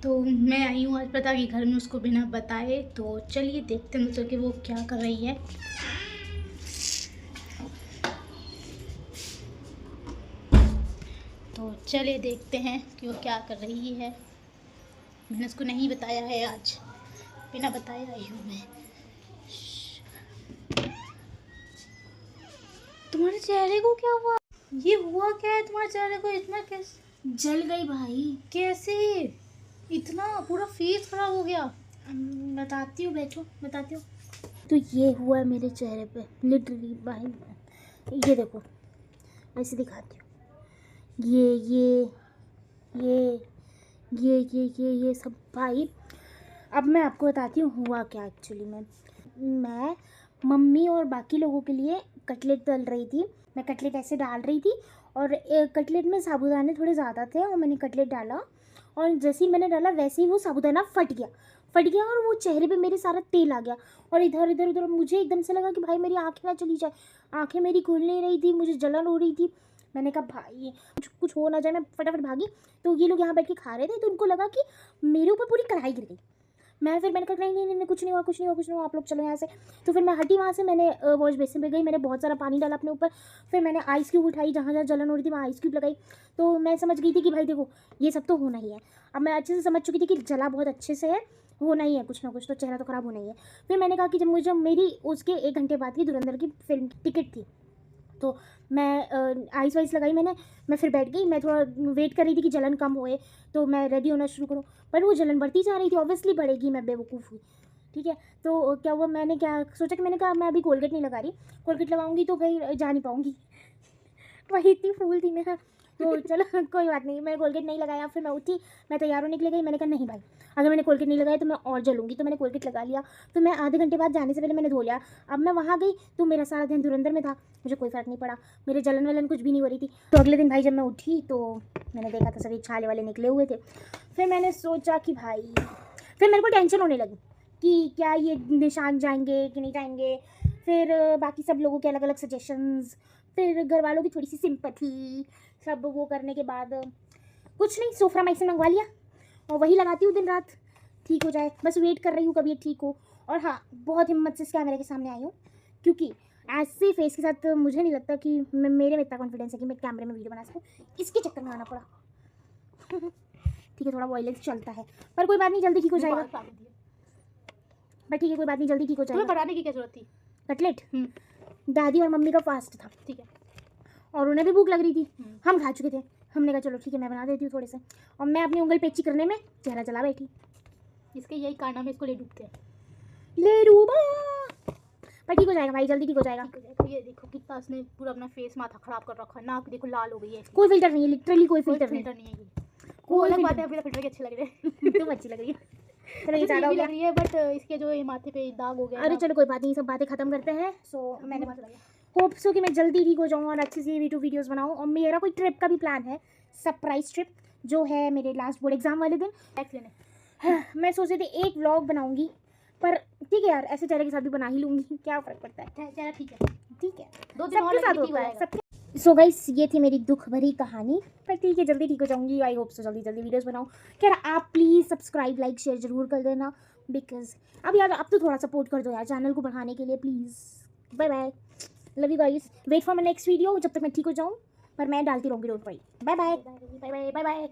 तो मैं आई हूँ आज पता कि घर में उसको बिना बताए। तो चलिए देखते हैं मतलब कि वो क्या कर रही है। तो चलिए देखते हैं कि वो क्या कर रही है। मैंने उसको नहीं बताया है, आज बिना बताए आई हूँ मैं। तुम्हारे चेहरे को क्या हुआ? ये हुआ क्या है तुम्हारे चेहरे को? इतना कैसे जल गई भाई? कैसे इतना पूरा फेस खराब हो गया? बताती हूँ, बैठो बताती हूँ। तो ये हुआ है मेरे चेहरे पे लिटरली भाई। ये देखो, ऐसे दिखाती हूँ। ये सब भाई। अब मैं आपको बताती हूँ हुआ क्या एक्चुअली में। मैं मम्मी और बाकी लोगों के लिए कटलेट तल रही थी। मैं कटलेट ऐसे डाल रही थी और कटलेट में साबूदाने थोड़े ज़्यादा थे और मैंने कटलेट डाला और जैसे ही मैंने डाला वैसे ही वो साबूदाना फट गया और वो चेहरे पे मेरे सारा तेल आ गया और इधर इधर उधर। मुझे एकदम से लगा कि भाई मेरी आँखें ना चली जाए। आँखें मेरी खुल नहीं रही थी, मुझे जलन हो रही थी। मैंने कहा भाई कुछ हो ना जाए। मैं फटाफट भागी तो ये लोग यहाँ बैठ के खा रहे थे तो उनको लगा कि मेरे ऊपर पूरी कढ़ाई गिर गई। मैंने कहा नहीं, कुछ नहीं हुआ, आप लोग चलो यहाँ से। तो फिर मैं हटी वहाँ से। मैंने वॉश बेसिन पे गई, मैंने बहुत सारा पानी डाला अपने ऊपर। फिर मैंने आइस क्यूब उठाई, जहाँ जहाँ जलन हो रही थी वहाँ आइस क्यूब लगाई। तो मैं समझ गई थी कि भाई देखो ये सब तो होना ही है। अब मैं अच्छे से समझ चुकी थी कि जला बहुत अच्छे से है, होना ही है कुछ ना कुछ, तो चेहरा तो ख़राब होना ही है। फिर मैंने कहा कि जब मेरी उसके 1 घंटे बाद की धुरंधर की फिल्म की टिकट थी तो मैं आइस वाइस लगाई मैं फिर बैठ गई। मैं थोड़ा वेट कर रही थी कि जलन कम होए तो मैं रेडी होना शुरू करूँ, पर वो जलन बढ़ती जा रही थी। ऑब्वियसली बढ़ेगी, मैं बेवकूफ़ हुई। ठीक है, तो क्या हुआ, मैंने क्या सोचा कि मैंने कहा मैं अभी कोलगेट नहीं लगा रही, कोलगेट लगाऊंगी तो फिर जा नहीं पाऊँगी। वही इतनी फूल थी मैं। तो चलो कोई बात नहीं, मैं कोलगेट नहीं लगाया। फिर मैं उठी, मैं तैयार होने के लिए गई। मैंने कहा नहीं भाई, अगर मैंने कोलगेट नहीं लगाया तो मैं और जलूंगी। तो मैंने कोलगेट लगा लिया। फिर मैं आधे घंटे बाद जाने से पहले मैंने धो लिया। अब मैं वहाँ गई तो मेरा सारा ध्यान धुरंधर में था, मुझे कोई फ़र्क नहीं पड़ा, मेरे जलन वलन कुछ भी नहीं हो रही थी। तो अगले दिन भाई जब मैं उठी तो मैंने देखा तो सभी छाले वाले निकले हुए थे। फिर मैंने सोचा कि भाई, फिर मेरे को टेंशन होने लगी कि क्या ये निशान जाएंगे कि नहीं जाएंगे। फिर बाकी सब लोगों के अलग अलग सजेशंस, फिर घर वालों की थोड़ी सी सिंपैथी, सब वो करने के बाद कुछ नहीं, सोफ्रामाइसिन मंगवा लिया और वही लगाती हूँ दिन रात, ठीक हो जाए। बस वेट कर रही हूँ कभी ये ठीक हो। और हाँ, बहुत हिम्मत से इस कैमरे के सामने आई हूँ क्योंकि ऐसे फेस के साथ मुझे नहीं लगता कि मेरे में इतना कॉन्फिडेंस है कि मैं कैमरे में वीडियो बना सकूँ। इसके चक्कर में आना पड़ा। ठीक है, थोड़ा वॉयलेंस चलता है पर कोई बात नहीं, जल्दी ठीक हो जाएगा। पर ठीक है, कोई बात नहीं, जल्दी ठीक हो जाएगा। तुम्हें बनाने की क्या जरूरत थी? कटलेट दादी और मम्मी का फास्ट था, ठीक है, और उन्हें भी भूख लग रही थी। हम खा चुके थे। हमने कहा चलो ठीक है मैं बना देती हूँ थोड़े से, और मैं अपनी उंगल पेची करने में चेहरा चला बैठी। इसके यही कारनामे इसको ले डूबते हैं। ले रूबा, पर ठीक हो जाएगा भाई, जल्दी ठीक हो जाएगा। तो ये देखो कितना उसने पूरा अपना फेस माथा खराब कर रखा है, नाक देखो लाल हो गई है। कोई फिल्टर नहीं है, लिटरली कोई फिल्टर नहीं है ये। कोई अलग बात है, बिना फिल्टर के अच्छे लग रहे हैं। तुम अच्छी लग रही है। चलो ये ज़्यादा हो लग गया। रही है, बट इसके जो ये माथे पे दाग हो गया। अरे चलो कोई बात नहीं, सब बातें खत्म करते हैं। सो मैंने होप सो कि मैं जल्दी ठीक हो जाऊँ और अच्छे से वीडियोज़ बनाऊँ। और मेरा कोई ट्रिप का भी प्लान है, सरप्राइज ट्रिप, जो है मेरे लास्ट बोर्ड एग्जाम वाले दिन टैक्स लेने। मैं सोच रही थी एक व्लॉग बनाऊंगी, पर ठीक है यार, ऐसे चेहरे के साथ भी बना ही लूँगी, क्या फ़र्क पड़ता है। चेहरा ठीक है, ठीक है, दो दिन और सबके साथ ठीक होता है होगा। सबके। सो गाइस, ये थी मेरी दुख भरी कहानी, पर ठीक है जल्दी ठीक हो जाऊंगी। आई होप सो जल्दी वीडियोस बनाऊँ। क्या आप प्लीज़ सब्सक्राइब लाइक शेयर जरूर कर देना, बिकॉज अब यार अब तो थोड़ा सपोर्ट कर दो यार चैनल को बढ़ाने के लिए please. Bye bye, love you guys, wait for my next video. जब तक मैं ठीक हो जाऊँ, पर मैं डालती रहूँगी, don't worry. Bye bye bye bye bye bye.